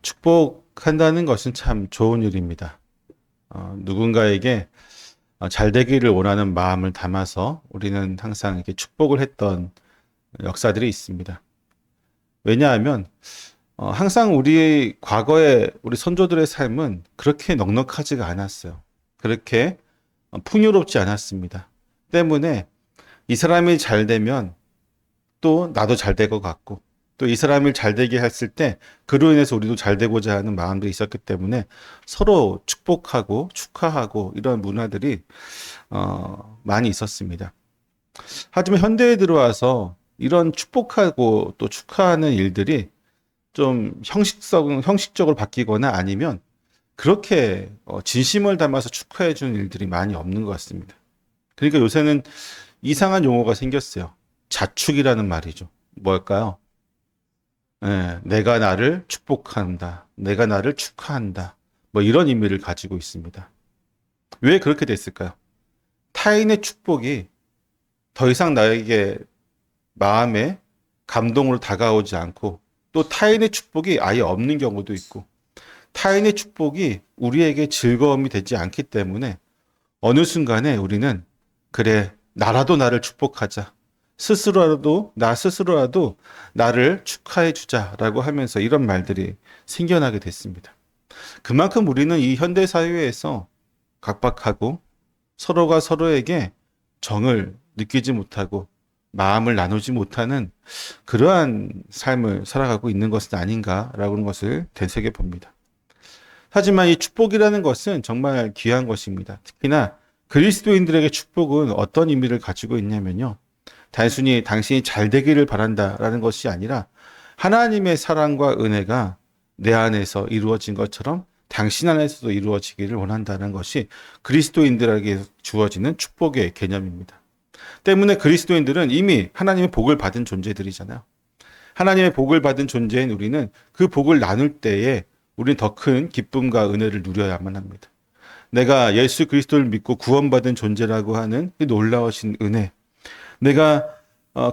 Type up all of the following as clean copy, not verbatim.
축복한다는 것은 참 좋은 일입니다. 누군가에게 잘 되기를 원하는 마음을 담아서 우리는 항상 이렇게 축복을 했던 역사들이 있습니다. 왜냐하면 항상 우리 과거의 우리 선조들의 삶은 그렇게 넉넉하지가 않았어요. 그렇게 풍요롭지 않았습니다. 때문에 이 사람이 잘 되면 또 나도 잘 될 것 같고 또 이 사람을 잘 되게 했을 때 그로 인해서 우리도 잘 되고자 하는 마음도 있었기 때문에 서로 축복하고 축하하고 이런 문화들이 많이 있었습니다. 하지만 현대에 들어와서 이런 축복하고 또 축하하는 일들이 좀 형식적으로 바뀌거나 아니면 그렇게 진심을 담아서 축하해 주는 일들이 많이 없는 것 같습니다. 그러니까 요새는 이상한 용어가 생겼어요. 자축이라는 말이죠. 뭘까요? 내가 나를 축복한다. 내가 나를 축하한다. 뭐 이런 의미를 가지고 있습니다. 왜 그렇게 됐을까요? 타인의 축복이 더 이상 나에게 마음에 감동으로 다가오지 않고 또 타인의 축복이 아예 없는 경우도 있고 타인의 축복이 우리에게 즐거움이 되지 않기 때문에 어느 순간에 우리는 그래, 나라도 나를 축복하자. 나 스스로라도 나를 축하해 주자라고 하면서 이런 말들이 생겨나게 됐습니다. 그만큼 우리는 이 현대 사회에서 각박하고 서로가 서로에게 정을 느끼지 못하고 마음을 나누지 못하는 그러한 삶을 살아가고 있는 것은 아닌가라고 하는 것을 되새겨 봅니다. 하지만 이 축복이라는 것은 정말 귀한 것입니다. 특히나 그리스도인들에게 축복은 어떤 의미를 가지고 있냐면요. 단순히 당신이 잘 되기를 바란다라는 것이 아니라 하나님의 사랑과 은혜가 내 안에서 이루어진 것처럼 당신 안에서도 이루어지기를 원한다는 것이 그리스도인들에게 주어지는 축복의 개념입니다. 때문에 그리스도인들은 이미 하나님의 복을 받은 존재들이잖아요. 하나님의 복을 받은 존재인 우리는 그 복을 나눌 때에 우리는 더 큰 기쁨과 은혜를 누려야만 합니다. 내가 예수 그리스도를 믿고 구원받은 존재라고 하는 이 놀라우신 은혜, 내가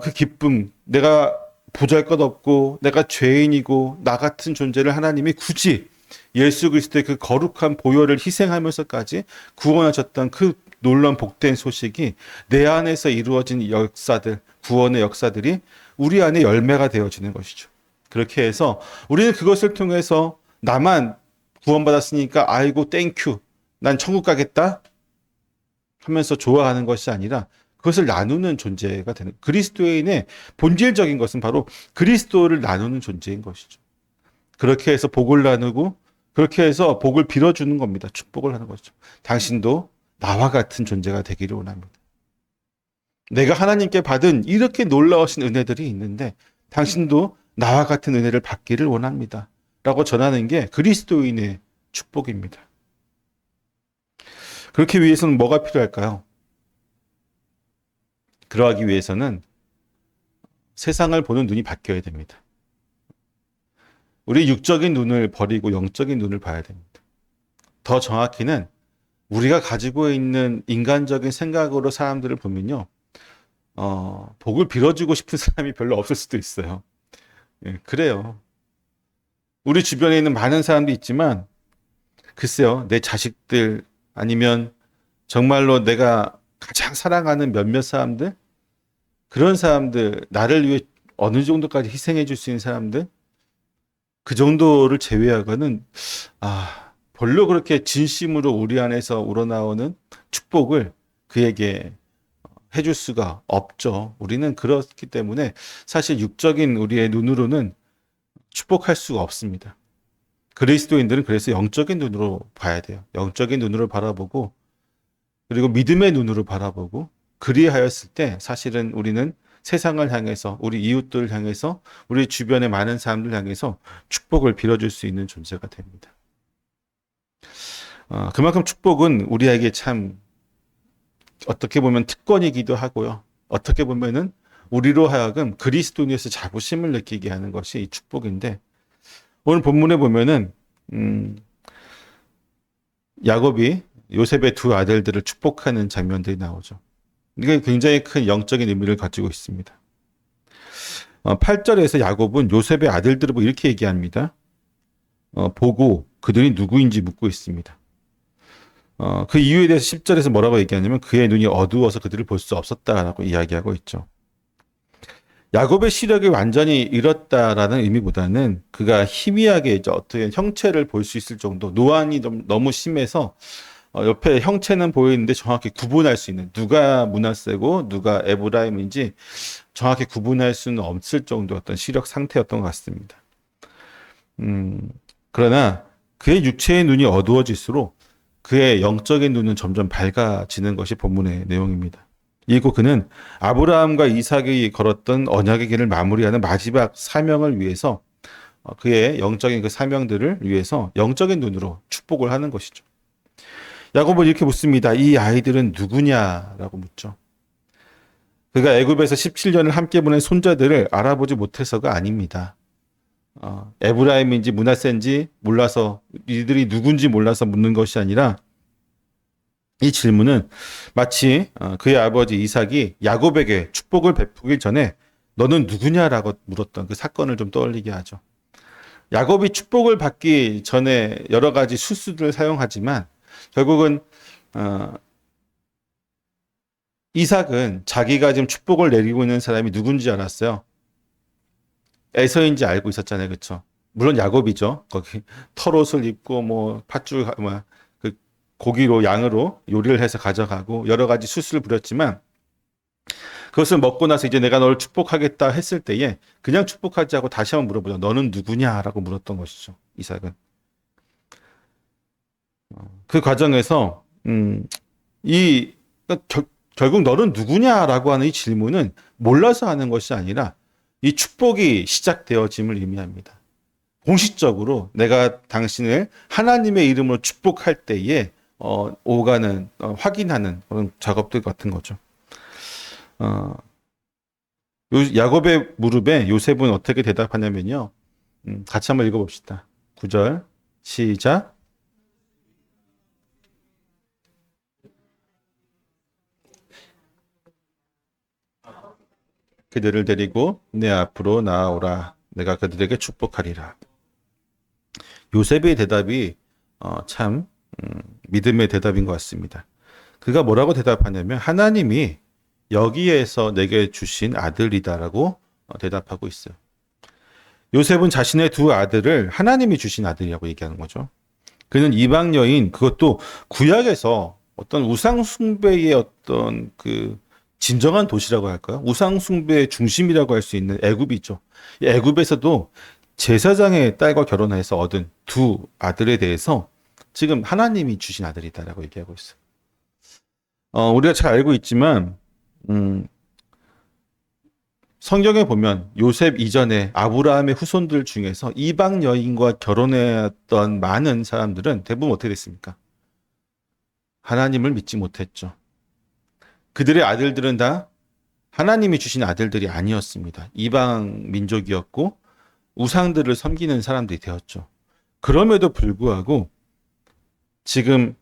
그 기쁨, 내가 보잘것없고 내가 죄인이고 나 같은 존재를 하나님이 굳이 예수 그리스도의 그 거룩한 보혈을 희생하면서까지 구원하셨던 그 놀라운 복된 소식이 내 안에서 이루어진 역사들, 구원의 역사들이 우리 안에 열매가 되어지는 것이죠. 그렇게 해서 우리는 그것을 통해서 나만 구원받았으니까 아이고 땡큐 난 천국 가겠다 하면서 좋아하는 것이 아니라 그것을 나누는 존재가 되는 그리스도인의 본질적인 것은 바로 그리스도를 나누는 존재인 것이죠. 그렇게 해서 복을 나누고 그렇게 해서 복을 빌어주는 겁니다. 축복을 하는 것이죠. 당신도 나와 같은 존재가 되기를 원합니다. 내가 하나님께 받은 이렇게 놀라우신 은혜들이 있는데 당신도 나와 같은 은혜를 받기를 원합니다. 라고 전하는 게 그리스도인의 축복입니다. 그렇게 위해서는 뭐가 필요할까요? 그러하기 위해서는 세상을 보는 눈이 바뀌어야 됩니다. 우리 육적인 눈을 버리고 영적인 눈을 봐야 됩니다. 더 정확히는 우리가 가지고 있는 인간적인 생각으로 사람들을 보면요. 복을 빌어주고 싶은 사람이 별로 없을 수도 있어요. 예, 그래요. 우리 주변에 있는 많은 사람도 있지만 글쎄요. 내 자식들 아니면 정말로 내가 가장 사랑하는 몇몇 사람들 그런 사람들 나를 위해 어느 정도까지 희생해 줄 수 있는 사람들 그 정도를 제외하고는 별로 그렇게 진심으로 우리 안에서 우러나오는 축복을 그에게 해줄 수가 없죠. 우리는 그렇기 때문에 사실 육적인 우리의 눈으로는 축복할 수가 없습니다. 그리스도인들은 그래서 영적인 눈으로 봐야 돼요. 영적인 눈으로 바라보고 그리고 믿음의 눈으로 바라보고 그리하였을 때 사실은 우리는 세상을 향해서 우리 이웃들을 향해서 우리 주변의 많은 사람들 향해서 축복을 빌어줄 수 있는 존재가 됩니다. 그만큼 축복은 우리에게 참 어떻게 보면 특권이기도 하고요. 어떻게 보면은 우리로 하여금 그리스도인에서 자부심을 느끼게 하는 것이 이 축복인데 오늘 본문에 보면은 야곱이 요셉의 두 아들들을 축복하는 장면들이 나오죠. 이게 굉장히 큰 영적인 의미를 가지고 있습니다. 8절에서 야곱은 요셉의 아들들을 보고 이렇게 얘기합니다. 보고 그들이 누구인지 묻고 있습니다. 그 이유에 대해서 10절에서 뭐라고 얘기하냐면 그의 눈이 어두워서 그들을 볼 수 없었다라고 이야기하고 있죠. 야곱의 시력이 완전히 잃었다라는 의미보다는 그가 희미하게 이제 어떻게 형체를 볼 수 있을 정도, 노안이 너무 심해서 옆에 형체는 보이는데 정확히 구분할 수 있는, 누가 므낫세고 누가 에브라임인지 정확히 구분할 수는 없을 정도의 어떤 시력 상태였던 것 같습니다. 그러나 그의 육체의 눈이 어두워질수록 그의 영적인 눈은 점점 밝아지는 것이 본문의 내용입니다. 이고 그는 아브라함과 이삭이 걸었던 언약의 길을 마무리하는 마지막 사명을 위해서 그의 영적인 그 사명들을 위해서 영적인 눈으로 축복을 하는 것이죠. 야곱은 이렇게 묻습니다. 이 아이들은 누구냐라고 묻죠. 그가 애굽에서 17년을 함께 보낸 손자들을 알아보지 못해서가 아닙니다. 에브라임인지 므낫세인지 몰라서, 이들이 누군지 몰라서 묻는 것이 아니라 이 질문은 마치 그의 아버지 이삭이 야곱에게 축복을 베푸기 전에 너는 누구냐라고 물었던 그 사건을 좀 떠올리게 하죠. 야곱이 축복을 받기 전에 여러 가지 수수들을 사용하지만 결국은 이삭은 자기가 지금 축복을 내리고 있는 사람이 누군지 알았어요. 에서인지 알고 있었잖아요, 그렇죠? 물론 야곱이죠. 거기 털옷을 입고 뭐 팥죽 그 고기로 양으로 요리를 해서 가져가고 여러 가지 수술을 부렸지만 그것을 먹고 나서 이제 내가 너를 축복하겠다 했을 때에 그냥 축복하지 않고 다시 한번 물어보죠. 너는 누구냐라고 물었던 것이죠. 이삭은. 그 과정에서 결국 너는 누구냐라고 하는 이 질문은 몰라서 하는 것이 아니라 이 축복이 시작되어짐을 의미합니다. 공식적으로 내가 당신을 하나님의 이름으로 축복할 때에 오가는 확인하는 그런 작업들 같은 거죠. 야곱의 무릎에 요셉은 어떻게 대답하냐면요. 같이 한번 읽어봅시다. 9절 시작. 그들을 데리고 내 앞으로 나아오라. 내가 그들에게 축복하리라. 요셉의 대답이 참 믿음의 대답인 것 같습니다. 그가 뭐라고 대답하냐면 하나님이 여기에서 내게 주신 아들이다라고 대답하고 있어요. 요셉은 자신의 두 아들을 하나님이 주신 아들이라고 얘기하는 거죠. 그는 이방 여인, 그것도 구약에서 어떤 우상 숭배의 어떤 그 진정한 도시라고 할까요? 우상 숭배의 중심이라고 할 수 있는 애굽이죠. 애굽에서도 제사장의 딸과 결혼해서 얻은 두 아들에 대해서 지금 하나님이 주신 아들이다라고 얘기하고 있어요. 우리가 잘 알고 있지만 성경에 보면 요셉 이전에 아브라함의 후손들 중에서 이방 여인과 결혼했던 많은 사람들은 대부분 어떻게 됐습니까? 하나님을 믿지 못했죠. 그들의 아들들은 다 하나님이 주신 아들들이 아니었습니다. 이방 민족이었고 우상들을 섬기는 사람들이 되었죠. 그럼에도 불구하고 지금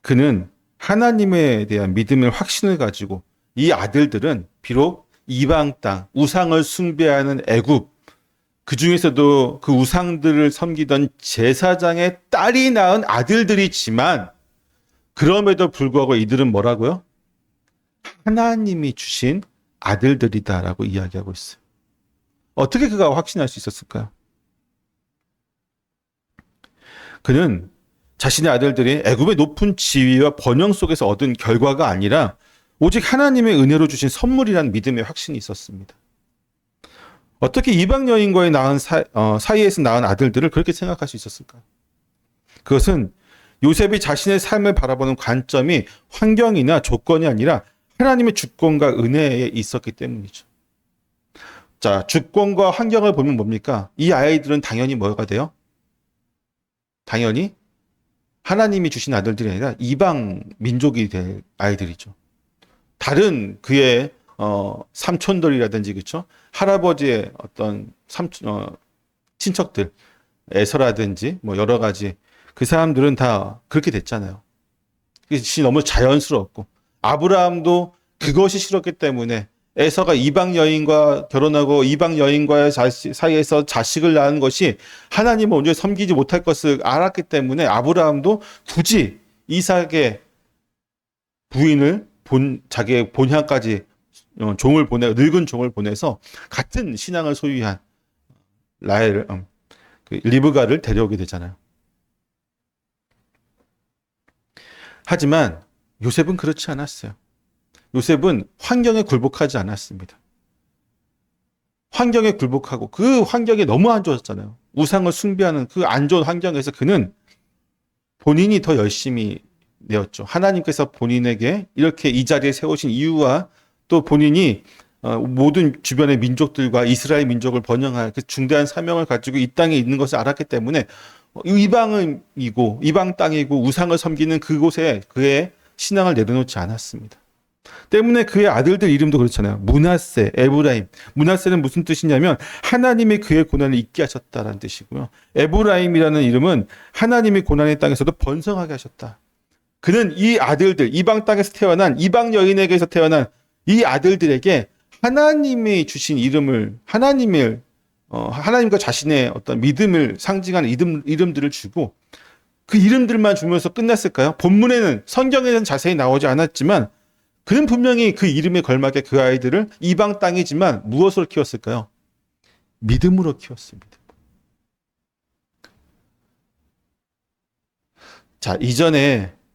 그는 하나님에 대한 믿음의 확신을 가지고 이 아들들은 비록 이방 땅, 우상을 숭배하는 애굽, 그 중에서도 그 우상들을 섬기던 제사장의 딸이 낳은 아들들이지만 그럼에도 불구하고 이들은 뭐라고요? 하나님이 주신 아들들이다라고 이야기하고 있어요. 어떻게 그가 확신할 수 있었을까요? 그는 자신의 아들들이 애굽의 높은 지위와 번영 속에서 얻은 결과가 아니라 오직 하나님의 은혜로 주신 선물이라는 믿음의 확신이 있었습니다. 어떻게 이방 여인과의 사이에서 낳은 아들들을 그렇게 생각할 수 있었을까요? 그것은 요셉이 자신의 삶을 바라보는 관점이 환경이나 조건이 아니라 하나님의 주권과 은혜에 있었기 때문이죠. 자, 주권과 환경을 보면 뭡니까? 이 아이들은 당연히 뭐가 돼요? 당연히 하나님이 주신 아들들이 아니라 이방 민족이 될 아이들이죠. 다른 그의 삼촌들이라든지 그렇죠? 할아버지의 어떤 친척들, 에서라든지 뭐 여러 가지 그 사람들은 다 그렇게 됐잖아요. 그것이 너무 자연스러웠고 아브라함도 그것이 싫었기 때문에 에서가 이방 여인과 결혼하고 이방 여인과의 사이에서 자식을 낳은 것이 하나님을 온전히 섬기지 못할 것을 알았기 때문에 아브라함도 굳이 이삭의 부인을 자기의 본향까지 늙은 종을 보내서 같은 신앙을 소유한 라헬, 리브가를 데려오게 되잖아요. 하지만 요셉은 그렇지 않았어요. 요셉은 환경에 굴복하지 않았습니다. 환경에 굴복하고 그 환경이 너무 안 좋았잖아요. 우상을 숭배하는 그 안 좋은 환경에서 그는 본인이 더 열심히 내었죠. 하나님께서 본인에게 이렇게 이 자리에 세우신 이유와 또 본인이 모든 주변의 민족들과 이스라엘 민족을 번영할 그 중대한 사명을 가지고 이 땅에 있는 것을 알았기 때문에 이방 땅이고 우상을 섬기는 그곳에 그의 신앙을 내려놓지 않았습니다. 때문에 그의 아들들 이름도 그렇잖아요. 므낫세, 에브라임. 므낫세는 무슨 뜻이냐면 하나님이 그의 고난을 잊게 하셨다라는 뜻이고요. 에브라임이라는 이름은 하나님이 고난의 땅에서도 번성하게 하셨다. 그는 이 아들들, 이방 땅에서 태어난 이방 여인에게서 태어난 이 아들들에게 하나님이 주신 이름을 하나님과 자신의 어떤 믿음을 상징하는 이름들을 주고 그 이름들만 주면서 끝났을까요? 본문에는 성경에는 자세히 나오지 않았지만 그는 분명히 그 이름에 걸맞게 그 아이들을 이방 땅이지만 무엇으로 키웠을까요? 믿음으로 키웠습니다. 자,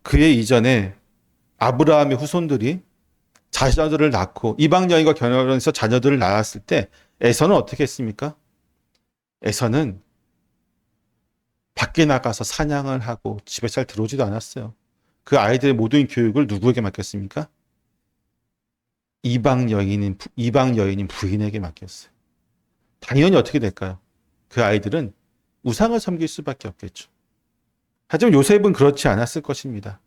그의 이전에 아브라함의 후손들이 자녀들을 낳고 이방 여인과 결혼해서 자녀들을 낳았을 때 에서는 어떻게 했습니까? 에서는 밖에 나가서 사냥을 하고 집에 잘 들어오지도 않았어요. 그 아이들의 모든 교육을 누구에게 맡겼습니까? 이방 여인인 부인에게 맡겼어요. 당연히 어떻게 될까요? 그 아이들은 우상을 섬길 수밖에 없겠죠. 하지만 요셉은 그렇지 않았을 것입니다.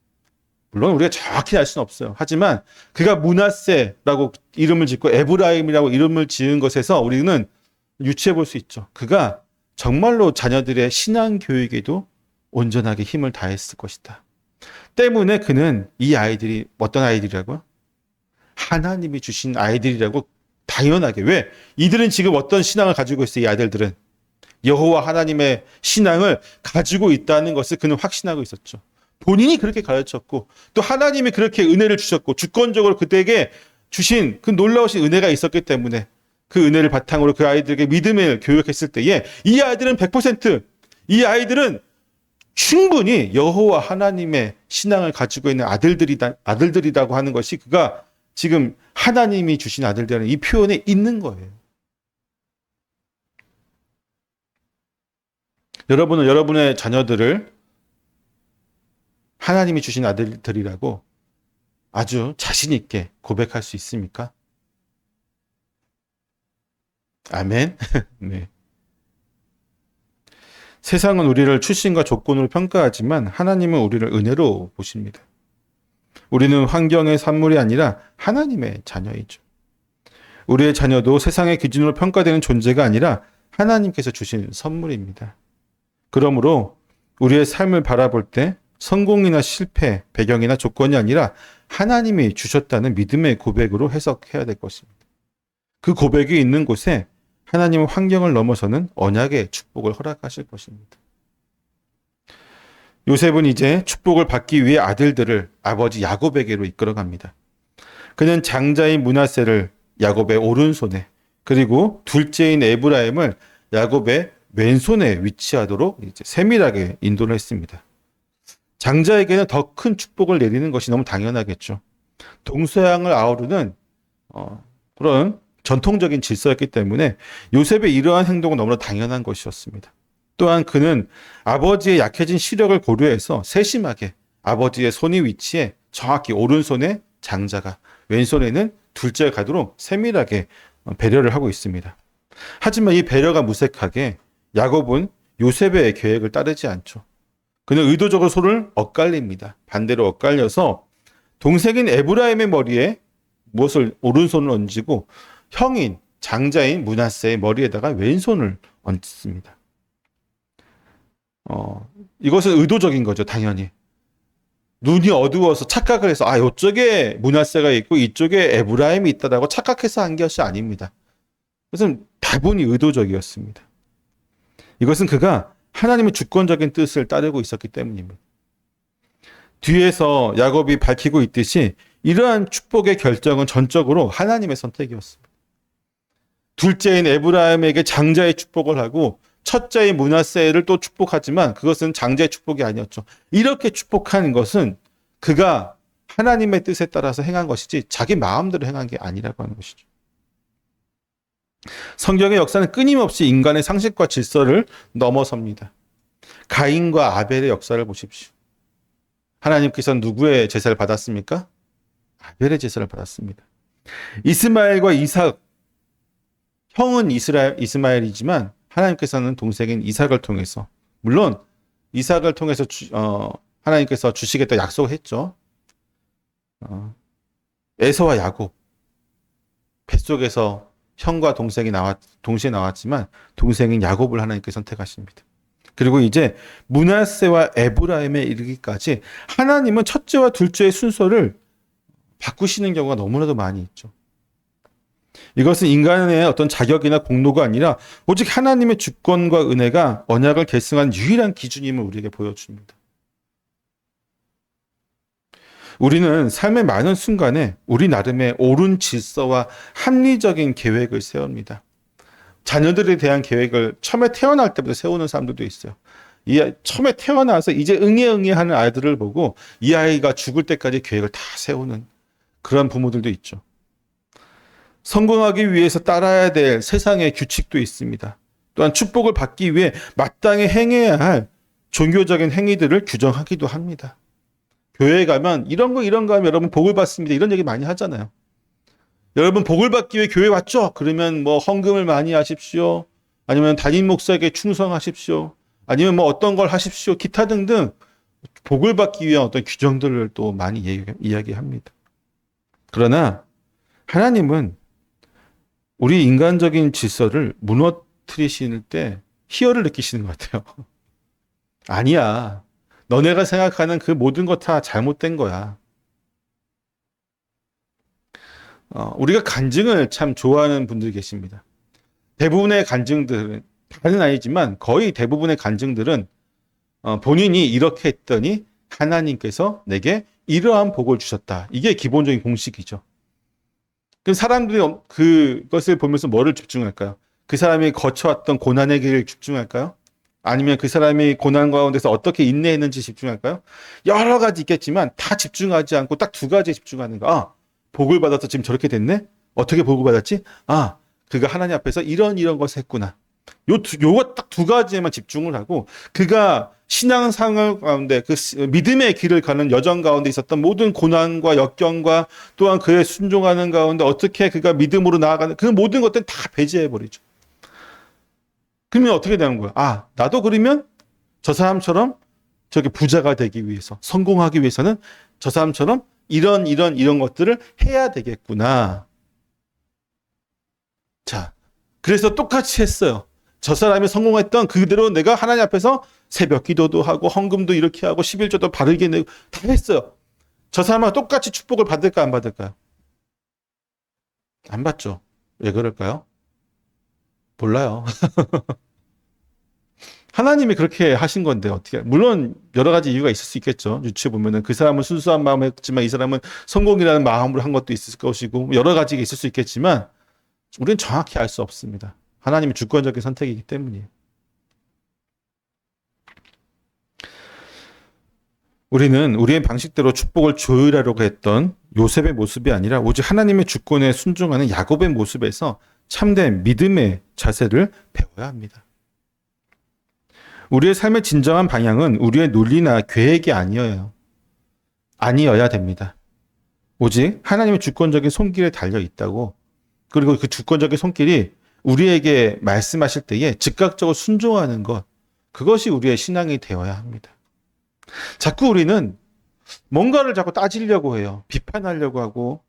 물론 우리가 정확히 알 수는 없어요. 하지만 그가 므낫세라고 이름을 짓고 에브라임이라고 이름을 지은 것에서 우리는 유추해 볼 수 있죠. 그가 정말로 자녀들의 신앙 교육에도 온전하게 힘을 다했을 것이다. 때문에 그는 이 아이들이 어떤 아이들이라고요? 하나님이 주신 아이들이라고 당연하게. 왜? 이들은 지금 어떤 신앙을 가지고 있어요? 이 아이들은 여호와 하나님의 신앙을 가지고 있다는 것을 그는 확신하고 있었죠. 본인이 그렇게 가르쳤고 또 하나님이 그렇게 은혜를 주셨고 주권적으로 그들에게 주신 그 놀라우신 은혜가 있었기 때문에 그 은혜를 바탕으로 그 아이들에게 믿음을 교육했을 때에 이 아이들은 100%, 이 아이들은 충분히 여호와 하나님의 신앙을 가지고 있는 아들들이라고 하는 것이 그가 지금 하나님이 주신 아들들이라는 이 표현에 있는 거예요. 여러분은 여러분의 자녀들을 하나님이 주신 아들들이라고 아주 자신 있게 고백할 수 있습니까? 아멘. 네. 세상은 우리를 출신과 조건으로 평가하지만 하나님은 우리를 은혜로 보십니다. 우리는 환경의 산물이 아니라 하나님의 자녀이죠. 우리의 자녀도 세상의 기준으로 평가되는 존재가 아니라 하나님께서 주신 선물입니다. 그러므로 우리의 삶을 바라볼 때 성공이나 실패, 배경이나 조건이 아니라 하나님이 주셨다는 믿음의 고백으로 해석해야 될 것입니다. 그 고백이 있는 곳에 하나님은 환경을 넘어서는 언약의 축복을 허락하실 것입니다. 요셉은 이제 축복을 받기 위해 아들들을 아버지 야곱에게로 이끌어갑니다. 그는 장자인 므낫세를 야곱의 오른손에 그리고 둘째인 에브라임을 야곱의 왼손에 위치하도록 이제 세밀하게 인도를 했습니다. 장자에게는 더 큰 축복을 내리는 것이 너무 당연하겠죠. 동서양을 아우르는 그런 전통적인 질서였기 때문에 요셉의 이러한 행동은 너무나 당연한 것이었습니다. 또한 그는 아버지의 약해진 시력을 고려해서 세심하게 아버지의 손이 위치해 정확히 오른손에 장자가 왼손에는 둘째가 가도록 세밀하게 배려를 하고 있습니다. 하지만 이 배려가 무색하게 야곱은 요셉의 계획을 따르지 않죠. 그는 의도적으로 손을 엇갈립니다. 반대로 엇갈려서 동생인 에브라임의 머리에 무엇을 오른손을 얹고 형인 장자인 므낫세의 머리에다가 왼손을 얹습니다. 이것은 의도적인 거죠, 당연히. 눈이 어두워서 착각을 해서 이쪽에 므낫세가 있고 이쪽에 에브라임이 있다라고 착각해서 한 것이 아닙니다. 그것은 다분히 의도적이었습니다. 이것은 그가 하나님의 주권적인 뜻을 따르고 있었기 때문입니다. 뒤에서 야곱이 밝히고 있듯이 이러한 축복의 결정은 전적으로 하나님의 선택이었습니다. 둘째인 에브라임에게 장자의 축복을 하고 첫째인 므낫세를 또 축복하지만 그것은 장자의 축복이 아니었죠. 이렇게 축복한 것은 그가 하나님의 뜻에 따라서 행한 것이지 자기 마음대로 행한 게 아니라고 하는 것이죠. 성경의 역사는 끊임없이 인간의 상식과 질서를 넘어섭니다. 가인과 아벨의 역사를 보십시오. 하나님께서 누구의 제사를 받았습니까? 아벨의 제사를 받았습니다. 이스마엘과 이삭, 형은 이스마엘이지만 하나님께서는 동생인 이삭을 통해서, 물론 이삭을 통해서 하나님께서 주시겠다 약속을 했죠. 에서와 야곱, 뱃속에서 형과 동생이 동시에 나왔지만 동생인 야곱을 하나님께 선택하십니다. 그리고 이제 므낫세와 에브라임에 이르기까지 하나님은 첫째와 둘째의 순서를 바꾸시는 경우가 너무나도 많이 있죠. 이것은 인간의 어떤 자격이나 공로가 아니라 오직 하나님의 주권과 은혜가 언약을 계승한 유일한 기준임을 우리에게 보여줍니다. 우리는 삶의 많은 순간에 우리 나름의 옳은 질서와 합리적인 계획을 세웁니다. 자녀들에 대한 계획을 처음에 태어날 때부터 세우는 사람들도 있어요. 처음에 태어나서 이제 응애 하는 아이들을 보고 이 아이가 죽을 때까지 계획을 다 세우는 그런 부모들도 있죠. 성공하기 위해서 따라야 될 세상의 규칙도 있습니다. 또한 축복을 받기 위해 마땅히 행해야 할 종교적인 행위들을 규정하기도 합니다. 교회에 가면 이런 거 하면 여러분 복을 받습니다. 이런 얘기 많이 하잖아요. 여러분 복을 받기 위해 교회 왔죠? 그러면 뭐 헌금을 많이 하십시오. 아니면 담임 목사에게 충성하십시오. 아니면 뭐 어떤 걸 하십시오. 기타 등등 복을 받기 위한 어떤 규정들을 또 많이 이야기합니다. 그러나 하나님은 우리 인간적인 질서를 무너뜨리실 때 희열을 느끼시는 것 같아요. 아니야. 너네가 생각하는 그 모든 것 다 잘못된 거야. 우리가 간증을 참 좋아하는 분들이 계십니다. 대부분의 간증들은, 다는 아니지만 거의 대부분의 간증들은 본인이 이렇게 했더니 하나님께서 내게 이러한 복을 주셨다. 이게 기본적인 공식이죠. 그럼 사람들이 그것을 보면서 뭐를 집중할까요? 그 사람이 거쳐왔던 고난의 길을 집중할까요? 아니면 그 사람이 고난 가운데서 어떻게 인내했는지 집중할까요? 여러 가지 있겠지만 다 집중하지 않고 딱 두 가지에 집중하는 거. 복을 받아서 지금 저렇게 됐네? 어떻게 복을 받았지? 그가 하나님 앞에서 이런 것을 했구나. 요거 딱 두 가지에만 집중을 하고 그가 신앙생활 가운데 그 믿음의 길을 가는 여정 가운데 있었던 모든 고난과 역경과 또한 그의 순종하는 가운데 어떻게 그가 믿음으로 나아가는 그 모든 것들은 다 배제해버리죠. 그러면 어떻게 되는 거야? 나도 그러면 저 사람처럼 저기 부자가 되기 위해서 성공하기 위해서는 저 사람처럼 이런 것들을 해야 되겠구나. 자, 그래서 똑같이 했어요. 저 사람이 성공했던 그대로 내가 하나님 앞에서 새벽 기도도 하고 헌금도 이렇게 하고 11조도 바르게 내고 다 했어요. 저 사람하고 똑같이 축복을 받을까 안 받을까요? 안 받죠. 왜 그럴까요? 몰라요. 하나님이 그렇게 하신 건데 어떻게 물론 여러 가지 이유가 있을 수 있겠죠. 유추해 보면은 그 사람은 순수한 마음을 했지만 이 사람은 성공이라는 마음으로 한 것도 있을 것이고 여러 가지가 있을 수 있겠지만 우리는 정확히 알 수 없습니다. 하나님의 주권적인 선택이기 때문이에요. 우리는 우리의 방식대로 축복을 조율하려고 했던 요셉의 모습이 아니라 오직 하나님의 주권에 순종하는 야곱의 모습에서 참된 믿음의 자세를 배워야 합니다. 우리의 삶의 진정한 방향은 우리의 논리나 계획이 아니어야 됩니다. 오직 하나님의 주권적인 손길에 달려 있다고 그리고 그 주권적인 손길이 우리에게 말씀하실 때에 즉각적으로 순종하는 것 그것이 우리의 신앙이 되어야 합니다. 자꾸 우리는 뭔가를 자꾸 따지려고 해요. 비판하려고 하고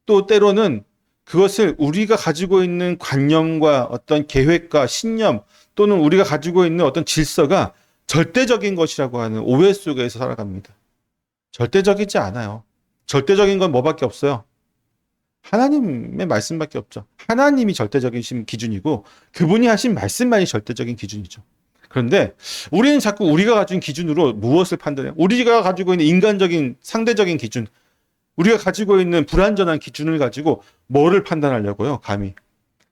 또 때로는 그것을 우리가 가지고 있는 관념과 어떤 계획과 신념 또는 우리가 가지고 있는 어떤 질서가 절대적인 것이라고 하는 오해 속에서 살아갑니다. 절대적이지 않아요. 절대적인 건 뭐밖에 없어요? 하나님의 말씀밖에 없죠. 하나님이 절대적인 기준이고 그분이 하신 말씀만이 절대적인 기준이죠. 그런데 우리는 자꾸 우리가 가진 기준으로 무엇을 판단해요? 우리가 가지고 있는 인간적인 상대적인 기준, 우리가 가지고 있는 불완전한 기준을 가지고 뭐를 판단하려고요? 감히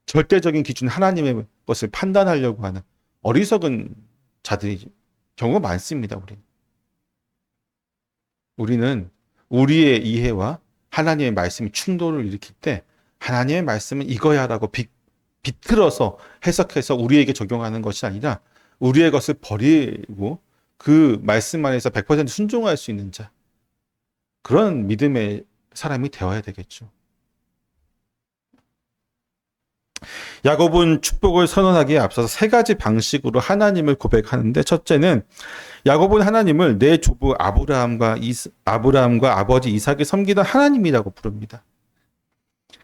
절대적인 기준 하나님의 것을 판단하려고 하는 어리석은 자들이 경우가 많습니다. 우리는 우리의 이해와 하나님의 말씀이 충돌을 일으킬 때 하나님의 말씀은 이거야라고 비틀어서 해석해서 우리에게 적용하는 것이 아니라 우리의 것을 버리고 그 말씀 안에서 100% 순종할 수 있는 자, 그런 믿음의 사람이 되어야 되겠죠. 야곱은 축복을 선언하기에 앞서서 세 가지 방식으로 하나님을 고백하는데, 첫째는 야곱은 하나님을 내 조부 아브라함과 아버지 이삭을 섬기던 하나님이라고 부릅니다.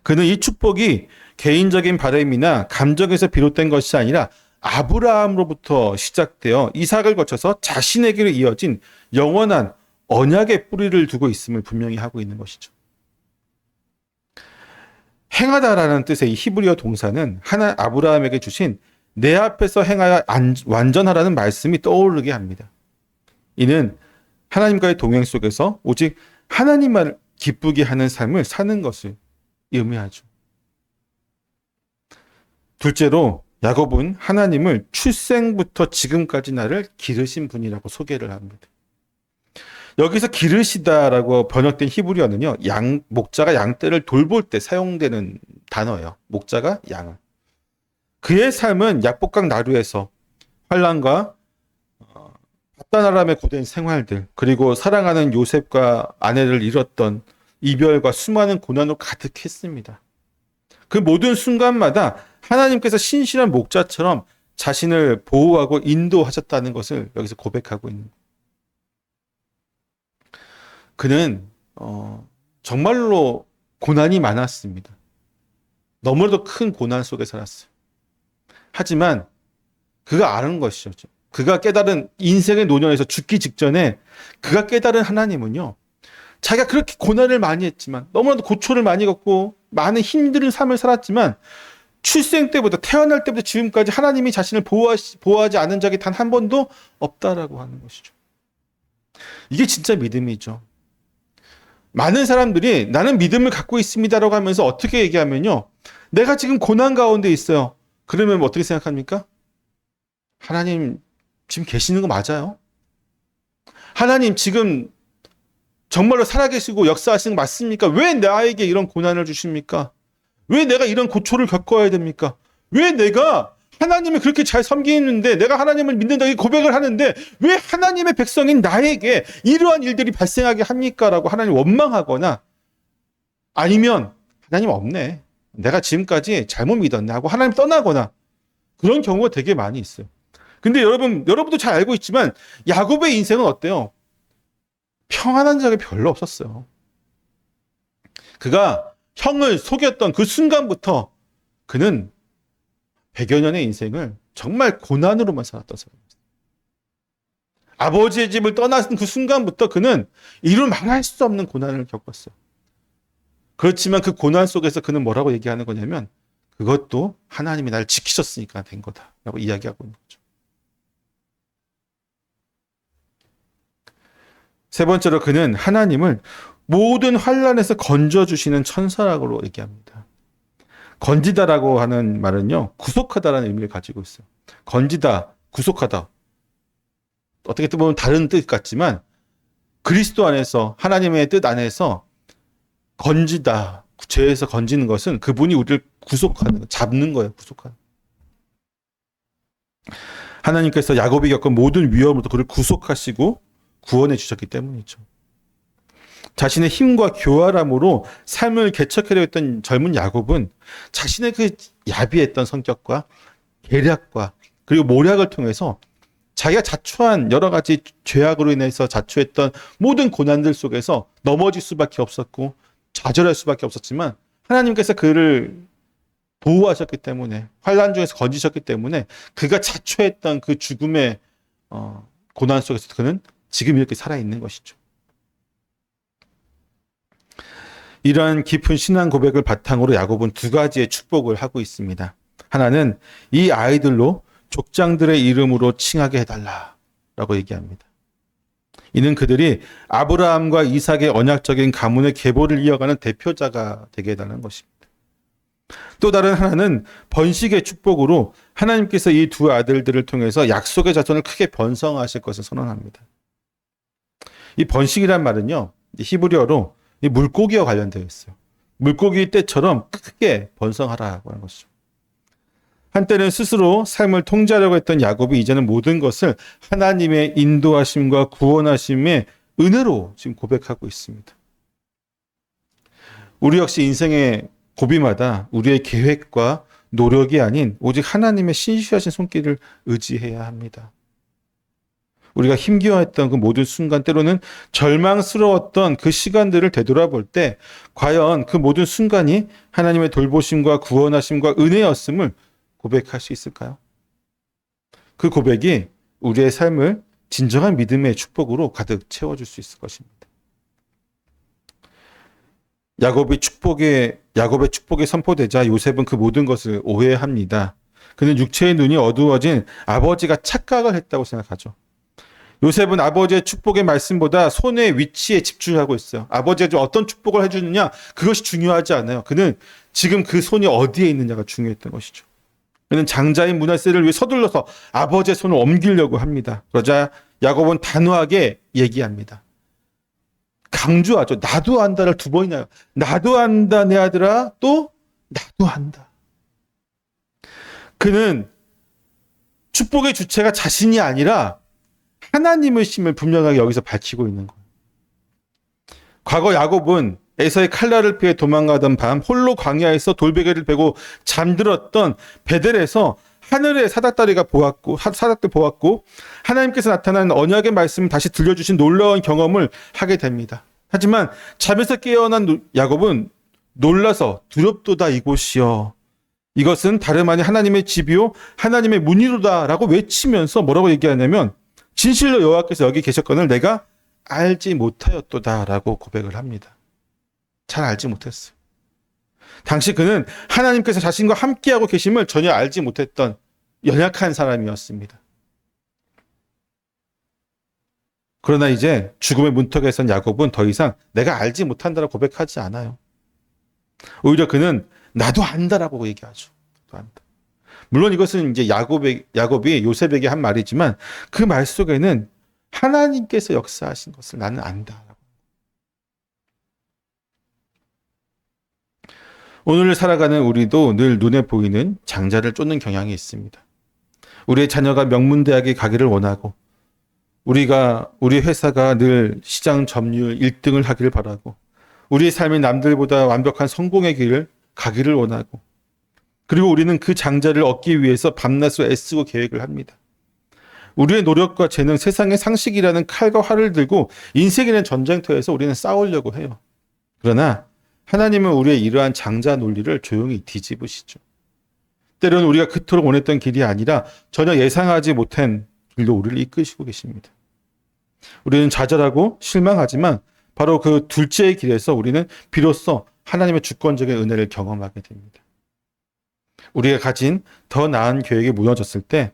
그는 이 축복이 개인적인 바람이나 감정에서 비롯된 것이 아니라 아브라함으로부터 시작되어 이삭을 거쳐서 자신에게로 이어진 영원한 언약의 뿌리를 두고 있음을 분명히 하고 있는 것이죠. 행하다라는 뜻의 이 히브리어 동사는 아브라함에게 주신 내 앞에서 행하여 완전하라는 말씀이 떠오르게 합니다. 이는 하나님과의 동행 속에서 오직 하나님만 기쁘게 하는 삶을 사는 것을 의미하죠. 둘째로 야곱은 하나님을 출생부터 지금까지 나를 기르신 분이라고 소개를 합니다. 여기서 기르시다라고 번역된 히브리어는요, 목자가 양떼를 돌볼 때 사용되는 단어예요. 목자가 양을. 그의 삶은 약복강 나루에서 환난과 바다나람에 고된 생활들, 그리고 사랑하는 요셉과 아내를 잃었던 이별과 수많은 고난으로 가득했습니다. 그 모든 순간마다 하나님께서 신실한 목자처럼 자신을 보호하고 인도하셨다는 것을 여기서 고백하고 있는 거예요. 그는 정말로 고난이 많았습니다. 너무나도 큰 고난 속에 살았어요. 하지만 그가 아는 것이죠. 그가 깨달은 인생의 노년에서 죽기 직전에 그가 깨달은 하나님은요, 자기가 그렇게 고난을 많이 했지만, 너무나도 고초를 많이 겪고 많은 힘든 삶을 살았지만, 출생 때부터 태어날 때부터 지금까지 하나님이 자신을 보호하지 않은 적이 단 한 번도 없다라고 하는 것이죠. 이게 진짜 믿음이죠. 많은 사람들이 나는 믿음을 갖고 있습니다라고 하면서 어떻게 얘기하면요, 내가 지금 고난 가운데 있어요. 그러면 어떻게 생각합니까? 하나님 지금 계시는 거 맞아요? 하나님 지금 정말로 살아계시고 역사하시는 거 맞습니까? 왜 나에게 이런 고난을 주십니까? 왜 내가 이런 고초를 겪어야 됩니까? 왜 내가 하나님을 그렇게 잘 섬기는데, 내가 하나님을 믿는다고 고백을 하는데 왜 하나님의 백성인 나에게 이러한 일들이 발생하게 합니까? 라고 하나님 원망하거나, 아니면 하나님 없네, 내가 지금까지 잘못 믿었네 하고 하나님 떠나거나, 그런 경우가 되게 많이 있어요. 근데 여러분도 잘 알고 있지만 야곱의 인생은 어때요? 평안한 적이 별로 없었어요. 그가 형을 속였던 그 순간부터 그는 100여 년의 인생을 정말 고난으로만 살았던 사람입니다. 아버지의 집을 떠나는 그 순간부터 그는 이루 말할 수 없는 고난을 겪었어요. 그렇지만 그 고난 속에서 그는 뭐라고 얘기하는 거냐면, 그것도 하나님이 나를 지키셨으니까 된 거다라고 이야기하고 있는 거죠. 세 번째로 그는 하나님을 모든 환난에서 건져주시는 천사라고 얘기합니다. 건지다라고 하는 말은요, 구속하다라는 의미를 가지고 있어요. 건지다, 구속하다. 어떻게 보면 다른 뜻 같지만 그리스도 안에서, 하나님의 뜻 안에서 건지다, 죄에서 건지는 것은 그분이 우리를 구속하는, 잡는 거예요. 구속하는. 하나님께서 야곱이 겪은 모든 위험으로부터 그를 구속하시고 구원해 주셨기 때문이죠. 자신의 힘과 교활함으로 삶을 개척하려 했던 젊은 야곱은 자신의 그 야비했던 성격과 계략과 그리고 모략을 통해서 자기가 자초한 여러 가지 죄악으로 인해서 자초했던 모든 고난들 속에서 넘어질 수밖에 없었고 좌절할 수밖에 없었지만, 하나님께서 그를 보호하셨기 때문에, 환난 중에서 건지셨기 때문에 그가 자초했던 그 죽음의 고난 속에서 그는 지금 이렇게 살아있는 것이죠. 이러한 깊은 신앙 고백을 바탕으로 야곱은 두 가지의 축복을 하고 있습니다. 하나는 이 아이들로 족장들의 이름으로 칭하게 해달라라고 얘기합니다. 이는 그들이 아브라함과 이삭의 언약적인 가문의 계보를 이어가는 대표자가 되게 해달라는 것입니다. 또 다른 하나는 번식의 축복으로 하나님께서 이 두 아들들을 통해서 약속의 자손을 크게 번성하실 것을 선언합니다. 이 번식이란 말은요, 히브리어로 이 물고기와 관련되어 있어요. 물고기 떼처럼 크게 번성하라고 하는 것이죠. 한때는 스스로 삶을 통제하려고 했던 야곱이 이제는 모든 것을 하나님의 인도하심과 구원하심의 은혜로 지금 고백하고 있습니다. 우리 역시 인생의 고비마다 우리의 계획과 노력이 아닌 오직 하나님의 신실하신 손길을 의지해야 합니다. 우리가 힘겨워했던 그 모든 순간, 때로는 절망스러웠던 그 시간들을 되돌아볼 때 과연 그 모든 순간이 하나님의 돌보심과 구원하심과 은혜였음을 고백할 수 있을까요? 그 고백이 우리의 삶을 진정한 믿음의 축복으로 가득 채워줄 수 있을 것입니다. 야곱의 축복이 선포되자 요셉은 그 모든 것을 오해합니다. 그는 육체의 눈이 어두워진 아버지가 착각을 했다고 생각하죠. 요셉은 아버지의 축복의 말씀보다 손의 위치에 집중하고 있어요. 아버지가 어떤 축복을 해주느냐, 그것이 중요하지 않아요. 그는 지금 그 손이 어디에 있느냐가 중요했던 것이죠. 그는 장자인 므낫세를 위해 서둘러서 아버지의 손을 옮기려고 합니다. 그러자 야곱은 단호하게 얘기합니다. 강조하죠. 나도 안다를 두 번이나 해요. 나도 안다 내 아들아, 또 나도 안다. 그는 축복의 주체가 자신이 아니라 하나님의 심을 분명하게 여기서 밝히고 있는 거예요. 과거 야곱은 에서의 칼날을 피해 도망가던 밤 홀로 광야에서 돌베개를 베고 잠들었던 베델에서 하늘의 사닥다리 보았고 하나님께서 나타난 언약의 말씀을 다시 들려주신 놀라운 경험을 하게 됩니다. 하지만 잠에서 깨어난 야곱은 놀라서 두렵도다 이곳이여, 이것은 다름 아닌 하나님의 집이요 하나님의 문이로다라고 외치면서 뭐라고 얘기하냐면, 진실로 여호와께서 여기 계셨거늘 내가 알지 못하였도다라고 고백을 합니다. 잘 알지 못했어요. 당시 그는 하나님께서 자신과 함께하고 계심을 전혀 알지 못했던 연약한 사람이었습니다. 그러나 이제 죽음의 문턱에 선 야곱은 더 이상 내가 알지 못한다라고 고백하지 않아요. 오히려 그는 나도 안다라고 얘기하죠. 나도 안다. 물론 이것은 이제 야곱이 요셉에게 한 말이지만 그 말 속에는 하나님께서 역사하신 것을 나는 안다. 오늘을 살아가는 우리도 늘 눈에 보이는 장자를 쫓는 경향이 있습니다. 우리의 자녀가 명문대학에 가기를 원하고, 우리 회사가 늘 시장 점유율 1등을 하기를 바라고, 우리의 삶이 남들보다 완벽한 성공의 길을 가기를 원하고, 그리고 우리는 그 장자를 얻기 위해서 밤낮으로 애쓰고 계획을 합니다. 우리의 노력과 재능, 세상의 상식이라는 칼과 활을 들고 인생이라는 전쟁터에서 우리는 싸우려고 해요. 그러나 하나님은 우리의 이러한 장자 논리를 조용히 뒤집으시죠. 때로는 우리가 그토록 원했던 길이 아니라 전혀 예상하지 못한 길로 우리를 이끄시고 계십니다. 우리는 좌절하고 실망하지만 바로 그 둘째의 길에서 우리는 비로소 하나님의 주권적인 은혜를 경험하게 됩니다. 우리가 가진 더 나은 계획이 무너졌을 때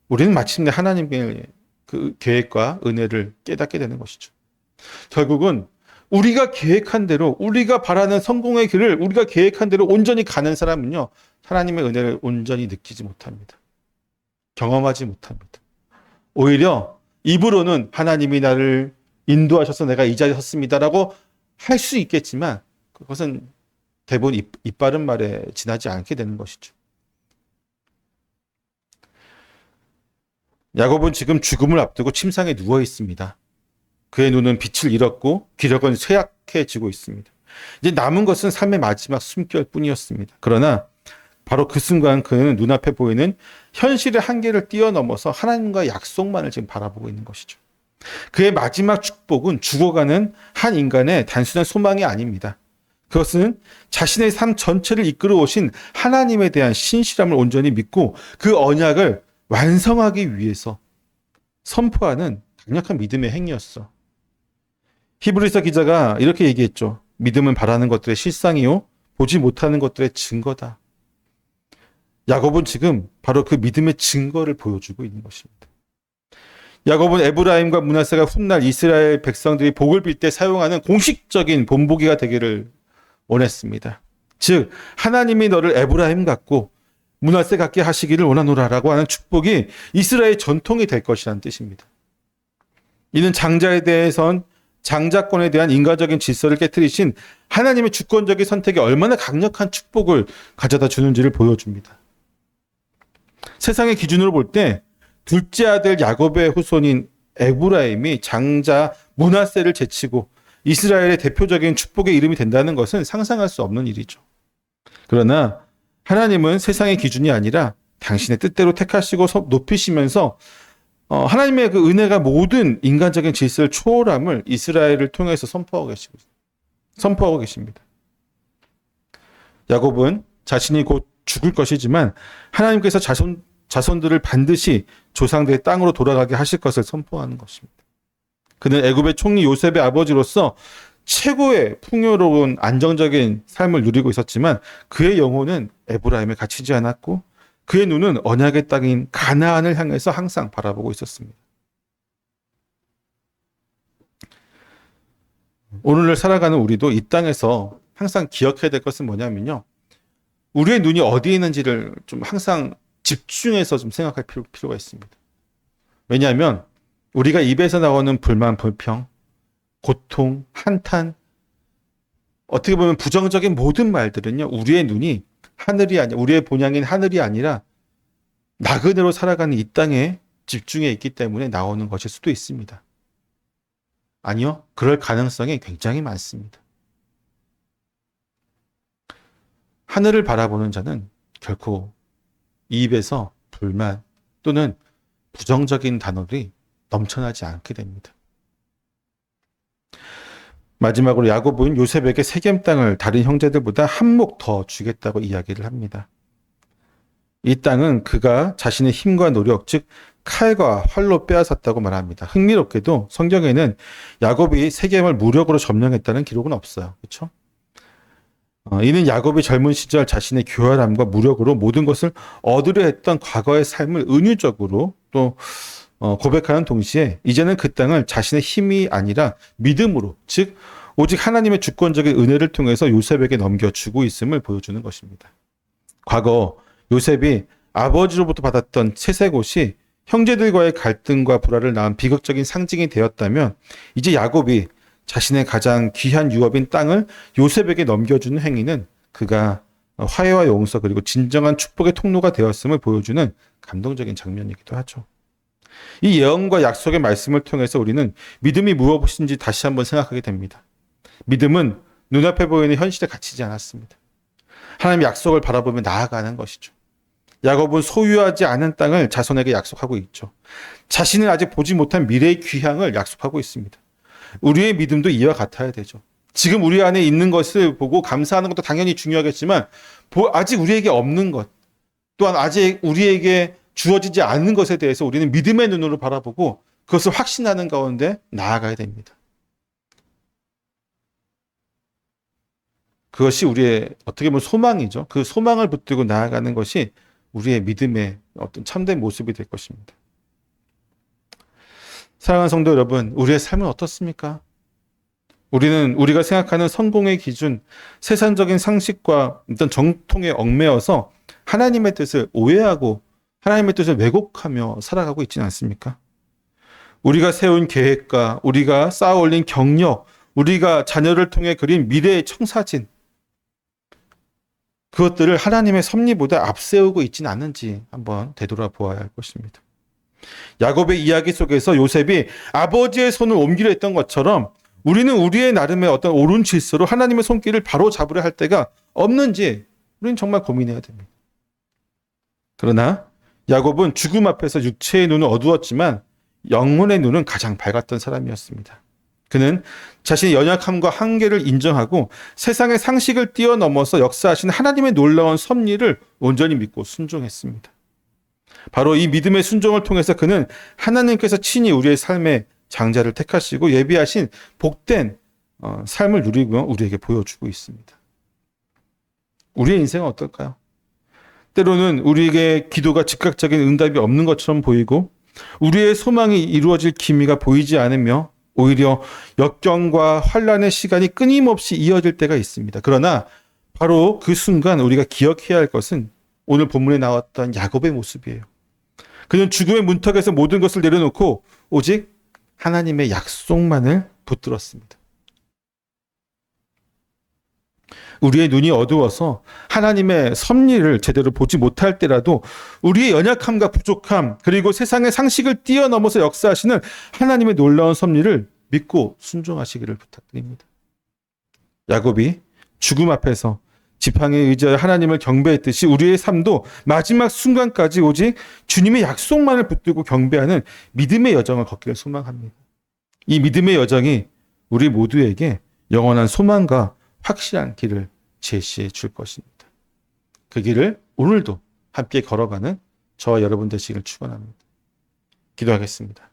우리는 마침내 하나님의 그 계획과 은혜를 깨닫게 되는 것이죠. 결국은 우리가 계획한 대로, 우리가 바라는 성공의 길을 우리가 계획한 대로 온전히 가는 사람은요, 하나님의 은혜를 온전히 느끼지 못합니다. 경험하지 못합니다. 오히려 입으로는 하나님이 나를 인도하셔서 내가 이 자리에 섰습니다라고 할 수 있겠지만 그것은 대부분 입 바른 말에 지나지 않게 되는 것이죠. 야곱은 지금 죽음을 앞두고 침상에 누워 있습니다. 그의 눈은 빛을 잃었고 기력은 쇠약해지고 있습니다. 이제 남은 것은 삶의 마지막 숨결뿐이었습니다. 그러나 바로 그 순간 그는 눈앞에 보이는 현실의 한계를 뛰어넘어서 하나님과의 약속만을 지금 바라보고 있는 것이죠. 그의 마지막 축복은 죽어가는 한 인간의 단순한 소망이 아닙니다. 그것은 자신의 삶 전체를 이끌어 오신 하나님에 대한 신실함을 온전히 믿고 그 언약을 완성하기 위해서 선포하는 강력한 믿음의 행위였어. 히브리서 기자가 이렇게 얘기했죠. 믿음은 바라는 것들의 실상이요 보지 못하는 것들의 증거다. 야곱은 지금 바로 그 믿음의 증거를 보여주고 있는 것입니다. 야곱은 에브라임과 므낫세가 훗날 이스라엘 백성들이 복을 빌 때 사용하는 공식적인 본보기가 되기를 원했습니다. 즉 하나님이 너를 에브라임 같고 므낫세 같게 하시기를 원하노라라고 하는 축복이 이스라엘 전통이 될 것이라는 뜻입니다. 이는 장자에 대해선 장자권에 대한 인간적인 질서를 깨트리신 하나님의 주권적인 선택이 얼마나 강력한 축복을 가져다 주는지를 보여줍니다. 세상의 기준으로 볼 때 둘째 아들 야곱의 후손인 에브라임이 장자 므낫세를 제치고 이스라엘의 대표적인 축복의 이름이 된다는 것은 상상할 수 없는 일이죠. 그러나 하나님은 세상의 기준이 아니라 당신의 뜻대로 택하시고 높이시면서 하나님의 그 은혜가 모든 인간적인 질서를 초월함을 이스라엘을 통해서 선포하고 계십니다. 야곱은 자신이 곧 죽을 것이지만 하나님께서 자손들을 반드시 조상들의 땅으로 돌아가게 하실 것을 선포하는 것입니다. 그는 애굽의 총리 요셉의 아버지로서 최고의 풍요로운 안정적인 삶을 누리고 있었지만 그의 영혼은 에브라임에 갇히지 않았고 그의 눈은 언약의 땅인 가나안을 향해서 항상 바라보고 있었습니다. 오늘을 살아가는 우리도 이 땅에서 항상 기억해야 될 것은 뭐냐면요. 우리의 눈이 어디에 있는지를 좀 항상 집중해서 좀 생각할 필요가 있습니다. 왜냐하면 우리가 입에서 나오는 불만, 불평, 고통, 한탄, 어떻게 보면 부정적인 모든 말들은요, 우리의 눈이 하늘이 아니라, 우리의 본향인 하늘이 아니라 나그네로 살아가는 이 땅에 집중해 있기 때문에 나오는 것일 수도 있습니다. 아니요, 그럴 가능성이 굉장히 많습니다. 하늘을 바라보는 자는 결코 이 입에서 불만 또는 부정적인 단어들이 넘쳐나지 않게 됩니다. 마지막으로 야곱은 요셉에게 세겜 땅을 다른 형제들보다 한 몫 더 주겠다고 이야기를 합니다. 이 땅은 그가 자신의 힘과 노력, 즉 칼과 활로 빼앗았다고 말합니다. 흥미롭게도 성경에는 야곱이 세겜을 무력으로 점령했다는 기록은 없어요. 그렇죠? 이는 야곱이 젊은 시절 자신의 교활함과 무력으로 모든 것을 얻으려 했던 과거의 삶을 은유적으로 또 고백하는 동시에 이제는 그 땅을 자신의 힘이 아니라 믿음으로, 즉 오직 하나님의 주권적인 은혜를 통해서 요셉에게 넘겨주고 있음을 보여주는 것입니다. 과거 요셉이 아버지로부터 받았던 채색 옷이 형제들과의 갈등과 불화를 낳은 비극적인 상징이 되었다면 이제 야곱이 자신의 가장 귀한 유업인 땅을 요셉에게 넘겨주는 행위는 그가 화해와 용서 그리고 진정한 축복의 통로가 되었음을 보여주는 감동적인 장면이기도 하죠. 이 예언과 약속의 말씀을 통해서 우리는 믿음이 무엇인지 다시 한번 생각하게 됩니다. 믿음은 눈앞에 보이는 현실에 갇히지 않았습니다. 하나님의 약속을 바라보며 나아가는 것이죠. 야곱은 소유하지 않은 땅을 자손에게 약속하고 있죠. 자신은 아직 보지 못한 미래의 귀향을 약속하고 있습니다. 우리의 믿음도 이와 같아야 되죠. 지금 우리 안에 있는 것을 보고 감사하는 것도 당연히 중요하겠지만 아직 우리에게 없는 것 또한 아직 우리에게 주어지지 않는 것에 대해서 우리는 믿음의 눈으로 바라보고 그것을 확신하는 가운데 나아가야 됩니다. 그것이 우리의 어떻게 보면 소망이죠. 그 소망을 붙들고 나아가는 것이 우리의 믿음의 어떤 참된 모습이 될 것입니다. 사랑하는 성도 여러분, 우리의 삶은 어떻습니까? 우리가 생각하는 성공의 기준, 세상적인 상식과 어떤 정통에 얽매여서 하나님의 뜻을 오해하고 하나님의 뜻을 왜곡하며 살아가고 있지는 않습니까? 우리가 세운 계획과 우리가 쌓아 올린 경력, 우리가 자녀를 통해 그린 미래의 청사진, 그것들을 하나님의 섭리보다 앞세우고 있지는 않는지 한번 되돌아보아야 할 것입니다. 야곱의 이야기 속에서 요셉이 아버지의 손을 옮기려 했던 것처럼 우리는 우리의 나름의 어떤 옳은 질서로 하나님의 손길을 바로 잡으려 할 때가 없는지 우리는 정말 고민해야 됩니다. 그러나 야곱은 죽음 앞에서 육체의 눈은 어두웠지만 영혼의 눈은 가장 밝았던 사람이었습니다. 그는 자신의 연약함과 한계를 인정하고 세상의 상식을 뛰어넘어서 역사하신 하나님의 놀라운 섭리를 온전히 믿고 순종했습니다. 바로 이 믿음의 순종을 통해서 그는 하나님께서 친히 우리의 삶의 장자를 택하시고 예비하신 복된 삶을 누리고 우리에게 보여주고 있습니다. 우리의 인생은 어떨까요? 때로는 우리에게 기도가 즉각적인 응답이 없는 것처럼 보이고 우리의 소망이 이루어질 기미가 보이지 않으며 오히려 역경과 환란의 시간이 끊임없이 이어질 때가 있습니다. 그러나 바로 그 순간 우리가 기억해야 할 것은 오늘 본문에 나왔던 야곱의 모습이에요. 그는 죽음의 문턱에서 모든 것을 내려놓고 오직 하나님의 약속만을 붙들었습니다. 우리의 눈이 어두워서 하나님의 섭리를 제대로 보지 못할 때라도 우리의 연약함과 부족함 그리고 세상의 상식을 뛰어넘어서 역사하시는 하나님의 놀라운 섭리를 믿고 순종하시기를 부탁드립니다. 야곱이 죽음 앞에서 지팡이에 의지하여 하나님을 경배했듯이 우리의 삶도 마지막 순간까지 오직 주님의 약속만을 붙들고 경배하는 믿음의 여정을 걷기를 소망합니다. 이 믿음의 여정이 우리 모두에게 영원한 소망과 확실한 길을 제시해 줄 것입니다. 그 길을 오늘도 함께 걸어가는 저와 여러분 되시기를 축원합니다. 기도하겠습니다.